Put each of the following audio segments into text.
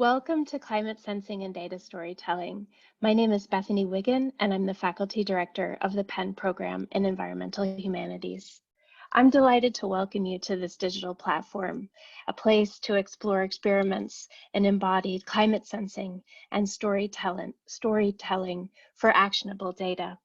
Welcome to Climate Sensing and Data Storytelling. My name is Bethany Wiggin, and I'm the Faculty Director of the Penn Program in Environmental Humanities. I'm delighted to welcome you to this digital platform, a place to explore experiments in embodied climate sensing and storytelling for actionable data.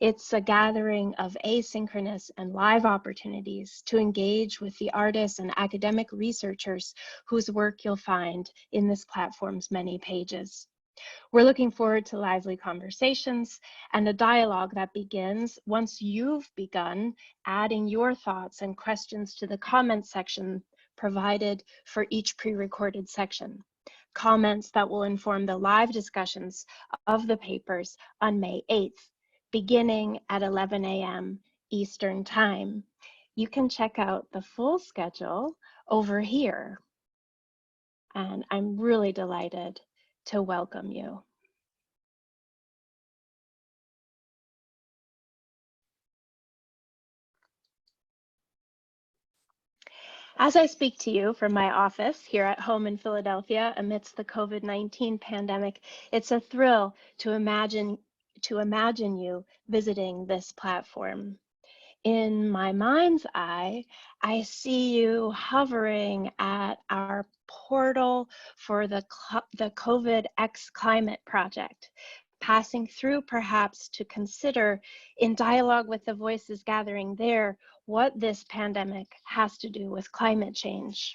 It's a gathering of asynchronous and live opportunities to engage with the artists and academic researchers whose work you'll find in this platform's many pages. We're looking forward to lively conversations and a dialogue that begins once you've begun adding your thoughts and questions to the comment section provided for each pre-recorded section. Comments that will inform the live discussions of the papers on May 8th. Beginning at 11 a.m. Eastern Time. You can check out the full schedule over here. And I'm really delighted to welcome you. As I speak to you from my office here at home in Philadelphia amidst the COVID-19 pandemic, it's a thrill to imagine you visiting this platform. In my mind's eye, I see you hovering at our portal for the COVID X Climate Project, passing through perhaps to consider, in dialogue with the voices gathering there, what this pandemic has to do with climate change.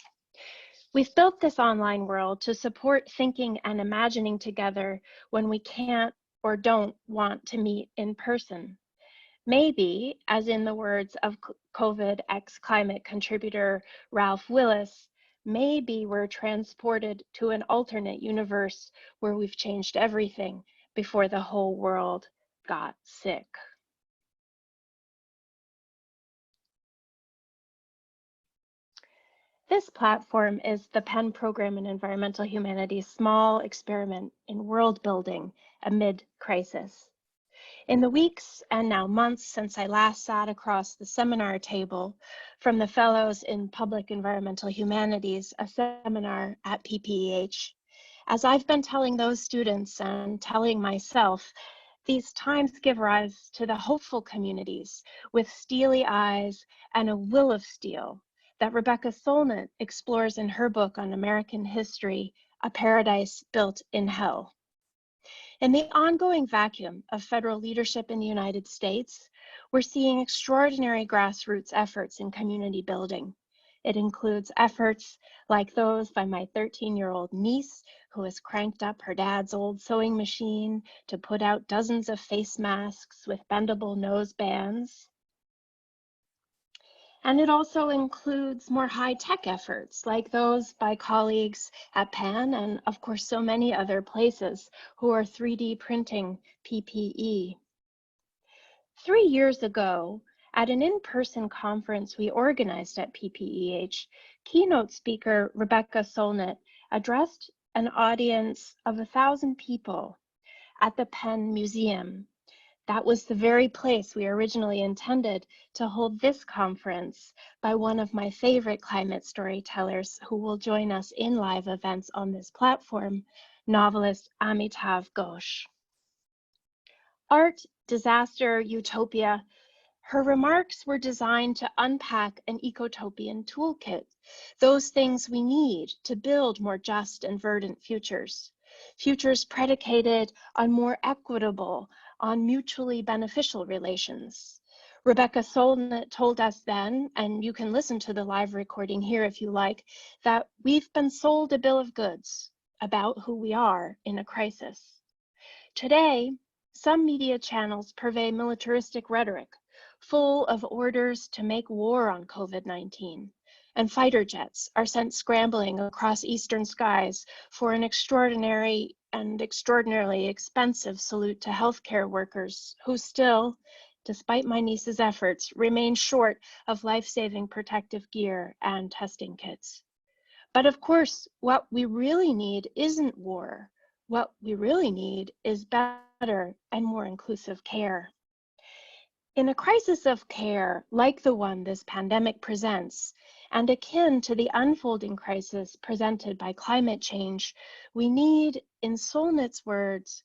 We've built this online world to support thinking and imagining together when we can't or don't want to meet in person. Maybe, as in the words of COVID X Climate contributor Ralph Willis, maybe we're transported to an alternate universe where we've changed everything before the whole world got sick. This platform is the Penn Program in Environmental Humanities' small experiment in world building amid crisis. In the weeks and now months since I last sat across the seminar table from the Fellows in Public Environmental Humanities, a seminar at PPEH, as I've been telling those students and telling myself, these times give rise to the hopeful communities with steely eyes and a will of steel that Rebecca Solnit explores in her book on American history, A Paradise Built in Hell. In the ongoing vacuum of federal leadership in the United States, we're seeing extraordinary grassroots efforts in community building. It includes efforts like those by my 13-year-old niece, who has cranked up her dad's old sewing machine to put out dozens of face masks with bendable nose bands. And it also includes more high-tech efforts like those by colleagues at Penn and of course so many other places who are 3D printing PPE. 3 years ago, at an in-person conference we organized at PPEH, keynote speaker Rebecca Solnit addressed an audience of 1,000 people at the Penn Museum. That was the very place we originally intended to hold this conference by one of my favorite climate storytellers who will join us in live events on this platform, novelist Amitav Ghosh. Art, disaster, utopia. Her remarks were designed to unpack an ecotopian toolkit, those things we need to build more just and verdant futures. Futures predicated on more equitable, on mutually beneficial relations. Rebecca Solnit told us then, and you can listen to the live recording here if you like, that we've been sold a bill of goods about who we are in a crisis. Today, some media channels purvey militaristic rhetoric, full of orders to make war on COVID-19, and fighter jets are sent scrambling across eastern skies for an extraordinary and extraordinarily expensive salute to healthcare workers who still, despite my niece's efforts, remain short of life-saving protective gear and testing kits. But of course, what we really need isn't war. What we really need is better and more inclusive care. In a crisis of care like the one this pandemic presents, and akin to the unfolding crisis presented by climate change, we need, in Solnit's words,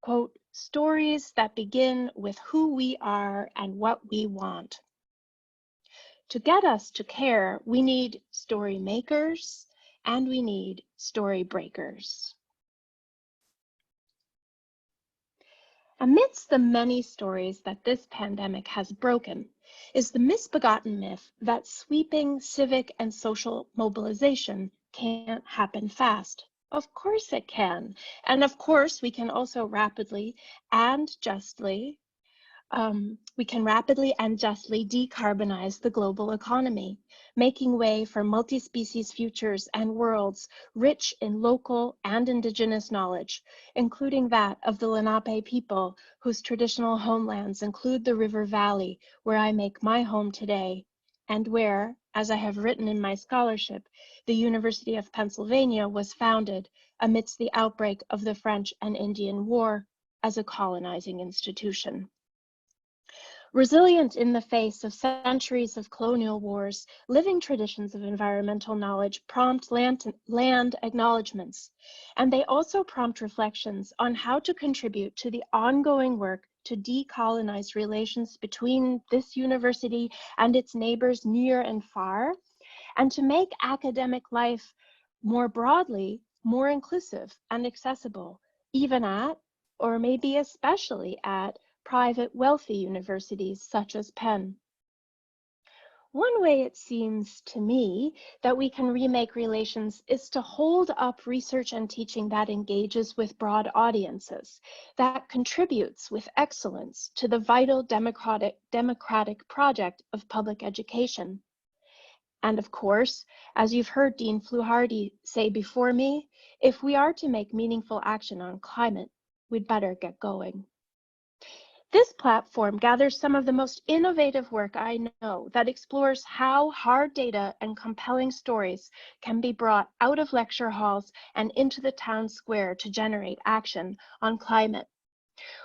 quote, stories that begin with who we are and what we want. To get us to care, we need story makers and we need story breakers. Amidst the many stories that this pandemic has broken is the misbegotten myth that sweeping civic and social mobilization can't happen fast. Of course it can. And of course we can also rapidly and justly decarbonize the global economy, making way for multi-species futures and worlds rich in local and indigenous knowledge, including that of the Lenape people, whose traditional homelands include the river valley where I make my home today, and where, as I have written in my scholarship, the University of Pennsylvania was founded amidst the outbreak of the French and Indian War as a colonizing institution. Resilient in the face of centuries of colonial wars, living traditions of environmental knowledge prompt land acknowledgements, and they also prompt reflections on how to contribute to the ongoing work to decolonize relations between this university and its neighbors near and far, and to make academic life more broadly more inclusive and accessible, even at, or maybe especially at, private wealthy universities such as Penn. One way it seems to me that we can remake relations is to hold up research and teaching that engages with broad audiences, that contributes with excellence to the vital democratic project of public education. And of course, as you've heard Dean Fluharty say before me, if we are to make meaningful action on climate, we'd better get going. This platform gathers some of the most innovative work I know that explores how hard data and compelling stories can be brought out of lecture halls and into the town square to generate action on climate.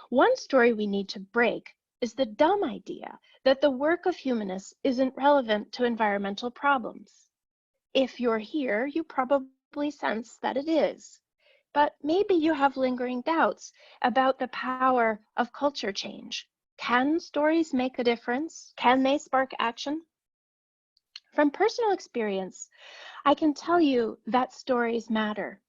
One story we need to break is the dumb idea that the work of humanists isn't relevant to environmental problems. If you're here, you probably sense that it is. But maybe you have lingering doubts about the power of culture change. Can stories make a difference? Can they spark action? From personal experience, I can tell you that stories matter.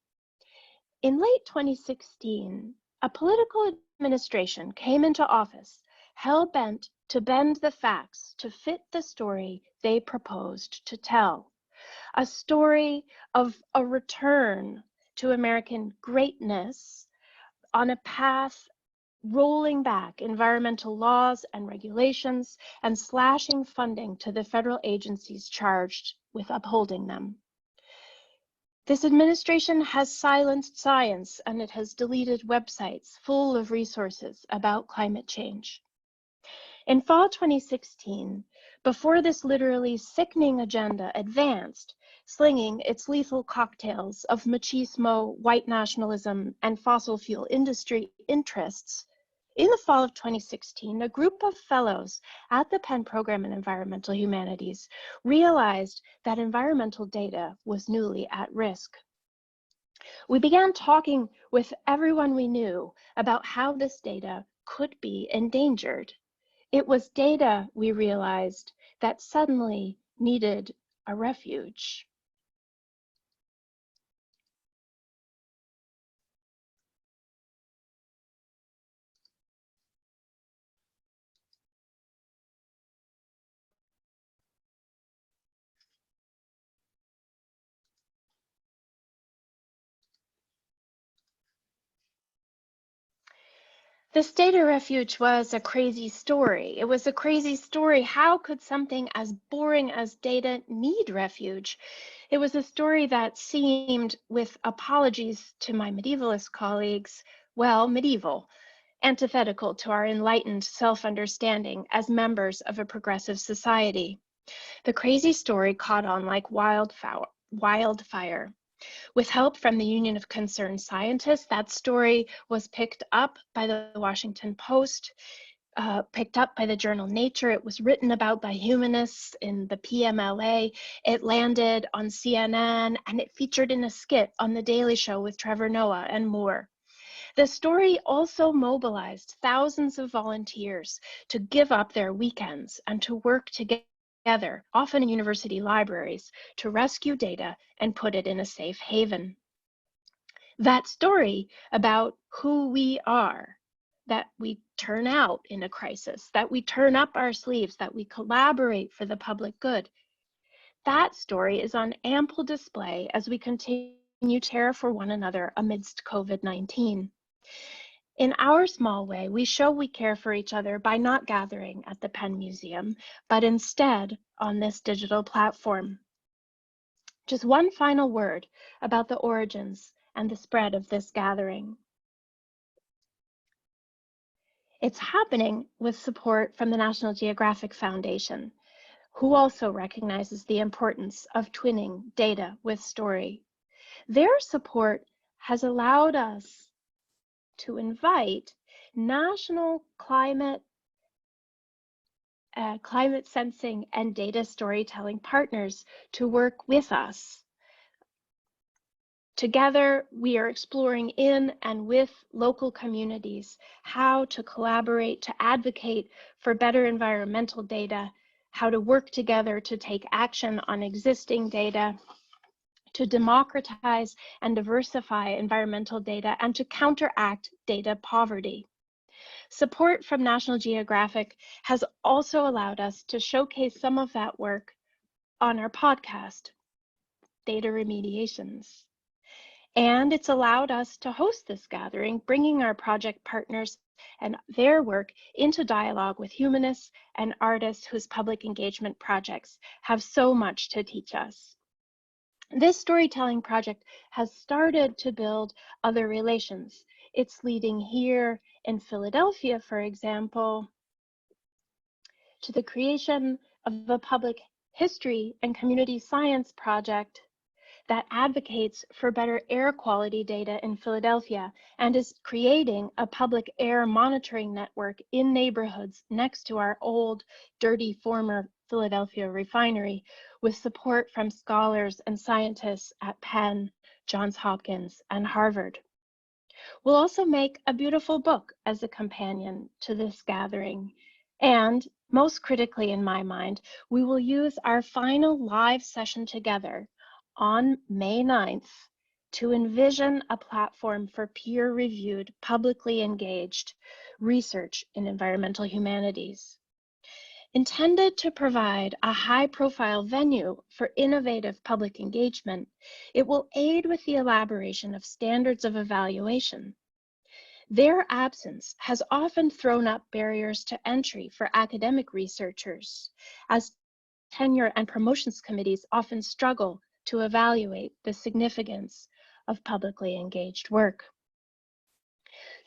In late 2016, a political administration came into office hell-bent to bend the facts to fit the story they proposed to tell. A story of a return to American greatness on a path rolling back environmental laws and regulations and slashing funding to the federal agencies charged with upholding them. This administration has silenced science and it has deleted websites full of resources about climate change. In fall 2016, before this literally sickening agenda advanced, slinging its lethal cocktails of machismo, white nationalism, and fossil fuel industry interests, in the fall of 2016, a group of fellows at the Penn Program in Environmental Humanities realized that environmental data was newly at risk. We began talking with everyone we knew about how this data could be endangered. It was data, we realized, that suddenly needed a refuge. This data refuge was a crazy story. It was a crazy story. How could something as boring as data need refuge? It was a story that seemed, with apologies to my medievalist colleagues, well, medieval, antithetical to our enlightened self-understanding as members of a progressive society. The crazy story caught on like wildfire. With help from the Union of Concerned Scientists, that story was picked up by the Washington Post, picked up by the journal Nature. It was written about by humanists in the PMLA. It landed on CNN, and it featured in a skit on The Daily Show with Trevor Noah and more. The story also mobilized thousands of volunteers to give up their weekends and to work together, often in university libraries, to rescue data and put it in a safe haven. That story about who we are, that we turn out in a crisis, that we turn up our sleeves, that we collaborate for the public good, that story is on ample display as we continue to care for one another amidst COVID-19. In our small way, we show we care for each other by not gathering at the Penn Museum, but instead on this digital platform. Just one final word about the origins and the spread of this gathering. It's happening with support from the National Geographic Foundation, who also recognizes the importance of twinning data with story. Their support has allowed us to invite national climate sensing and data storytelling partners to work with us. Together, we are exploring in and with local communities how to collaborate, to advocate for better environmental data, how to work together to take action on existing data, to democratize and diversify environmental data, and to counteract data poverty. Support from National Geographic has also allowed us to showcase some of that work on our podcast, Data Remediations. And it's allowed us to host this gathering, bringing our project partners and their work into dialogue with humanists and artists whose public engagement projects have so much to teach us. This storytelling project has started to build other relations. It's leading here in Philadelphia, for example, to the creation of a public history and community science project that advocates for better air quality data in Philadelphia and is creating a public air monitoring network in neighborhoods next to our old, dirty former Philadelphia refinery, with support from scholars and scientists at Penn, Johns Hopkins, and Harvard. We'll also make a beautiful book as a companion to this gathering. And most critically in my mind, we will use our final live session together on May 9th to envision a platform for peer-reviewed, publicly engaged research in environmental humanities. Intended to provide a high-profile venue for innovative public engagement, it will aid with the elaboration of standards of evaluation. Their absence has often thrown up barriers to entry for academic researchers, as tenure and promotions committees often struggle to evaluate the significance of publicly engaged work.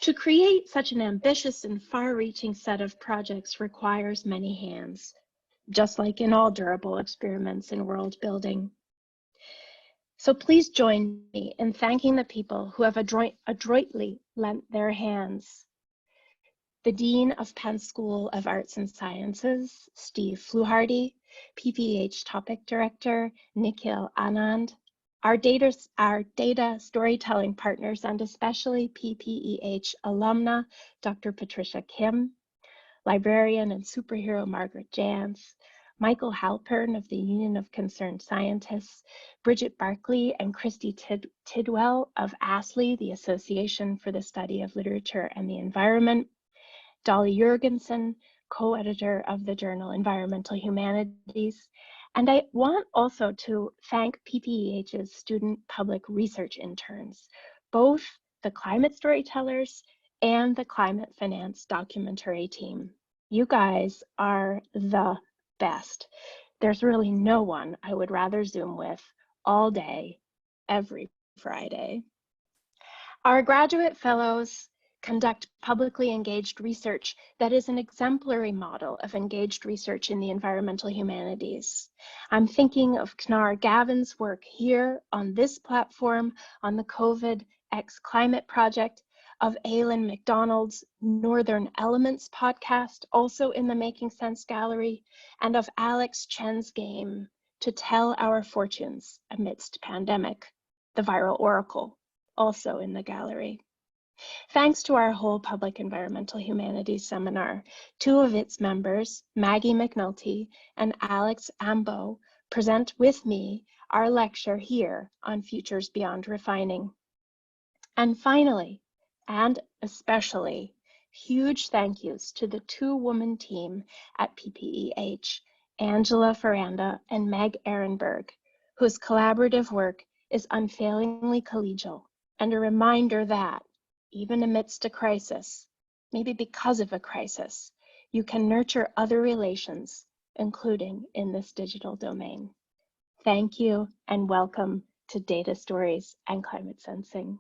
To create such an ambitious and far-reaching set of projects requires many hands, just like in all durable experiments in world building. So please join me in thanking the people who have adroitly lent their hands. The Dean of Penn School of Arts and Sciences, Steve Fluharty, PPH Topic Director, Nikhil Anand, our data storytelling partners, and especially PPEH alumna, Dr. Patricia Kim, librarian and superhero Margaret Jantz, Michael Halpern of the Union of Concerned Scientists, Bridget Barkley and Christy Tidwell of ASLI, the Association for the Study of Literature and the Environment, Dolly Jurgensen, co-editor of the journal Environmental Humanities. And I want also to thank PPEH's student public research interns, both the climate storytellers and the climate finance documentary team. You guys are the best. There's really no one I would rather Zoom with all day, every Friday. Our graduate fellows conduct publicly engaged research that is an exemplary model of engaged research in the environmental humanities. I'm thinking of Knar Gavin's work here on this platform on the COVID X Climate Project, of Aileen McDonald's Northern Elements podcast, also in the Making Sense Gallery, and of Alex Chen's game To Tell Our Fortunes Amidst Pandemic, The Viral Oracle, also in the gallery. Thanks to our whole Public Environmental Humanities seminar, two of its members, Maggie McNulty and Alex Ambo, present with me our lecture here on Futures Beyond Refining. And finally, and especially, huge thank yous to the two-woman team at PPEH, Angela Ferranda and Meg Ehrenberg, whose collaborative work is unfailingly collegial and a reminder that, even amidst a crisis, maybe because of a crisis, you can nurture other relations, including in this digital domain. Thank you and welcome to Data Stories and Climate Sensing.